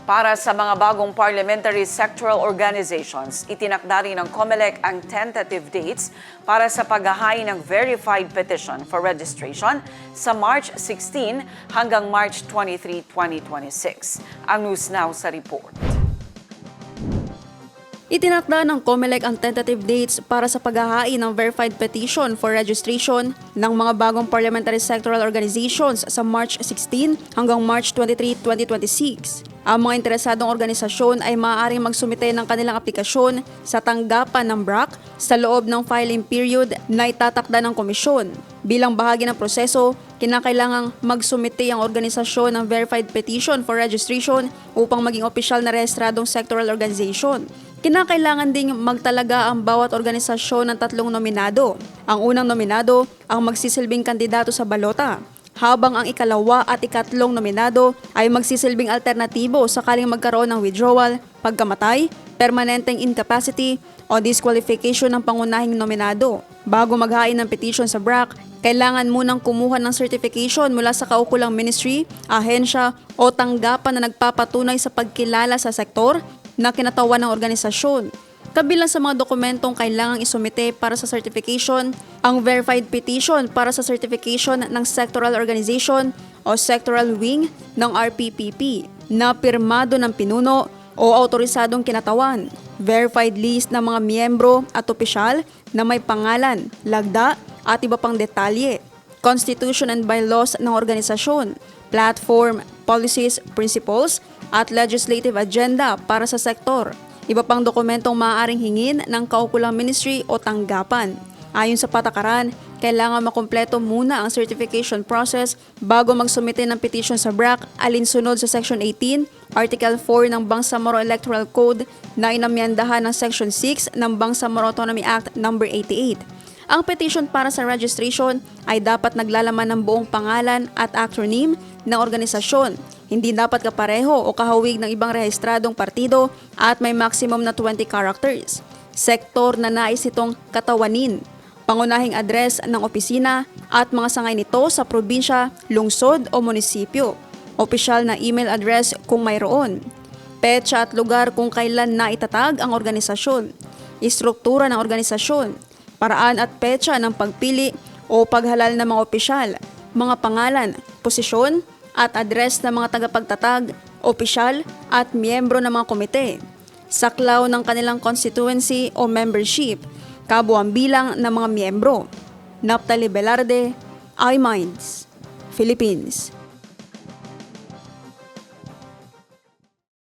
Para sa mga bagong parliamentary sectoral organizations, itinakda rin ng COMELEC ang tentative dates para sa paghahain ng verified petition for registration sa March 16 hanggang March 23, 2026. Ang News Now sa report. Itinakda ng COMELEC ang tentative dates para sa paghahain ng verified petition for registration ng mga bagong parliamentary sectoral organizations sa March 16 hanggang March 23, 2026. Ang mga interesadong organisasyon ay maaaring magsumite ng kanilang aplikasyon sa tanggapan ng BRAC sa loob ng filing period na itatakda ng komisyon. Bilang bahagi ng proseso, kinakailangang magsumite ang organisasyon ng verified petition for registration upang maging opisyal na rehistradong sectoral organization. Kinakailangan ding magtalaga ang bawat organisasyon ng 3 nominado. Ang unang nominado ang magsisilbing kandidato sa balota, habang ang ikalawa at ikatlong nominado ay magsisilbing alternatibo sakaling magkaroon ng withdrawal, pagkamatay, permanenteng incapacity o disqualification ng pangunahing nominado. Bago maghain ng petition sa BRAC, kailangan munang kumuha ng certification mula sa kaukulang ministry, ahensya o tanggapan na nagpapatunay sa pagkilala sa sektor na kinatawan ng organisasyon. Kabilang sa mga dokumentong kailangang isumite para sa certification, ang verified petition para sa certification ng sectoral organization o sectoral wing ng RPPP na pirmado ng pinuno o autorisadong kinatawan, verified list ng mga miyembro at opisyal na may pangalan, lagda at iba pang detalye, constitution and bylaws ng organisasyon, platform, policies, principles at legislative agenda para sa sektor. Iba pang dokumentong maaaring hingin ng kaukulang ministry o tanggapan. Ayon sa patakaran, kailangan makumpleto muna ang certification process bago magsumite ng petition sa BRAC alinsunod sa Section 18, Article 4 ng Bangsamoro Electoral Code na inamyandahan ng Section 6 ng Bangsamoro Autonomy Act No. 88. Ang petition para sa registration ay dapat naglalaman ng buong pangalan at acronym ng organisasyon. Hindi dapat kapareho o kahawig ng ibang rehistradong partido at may maximum na 20 characters. Sektor na nais itong katawanin, pangunahing address ng opisina at mga sangay nito sa probinsya, lungsod o munisipyo, opisyal na email address kung mayroon, petsa at lugar kung kailan naitatag ang organisasyon, istruktura ng organisasyon, paraan at petsa ng pagpili o paghalal ng mga opisyal, mga pangalan, posisyon, at address ng mga tagapagtatag, opisyal at miyembro ng mga komite, saklaw ng kanilang constituency o membership, kabuuang bilang ng mga miyembro. Naphtali Velarde, iMinds, Philippines.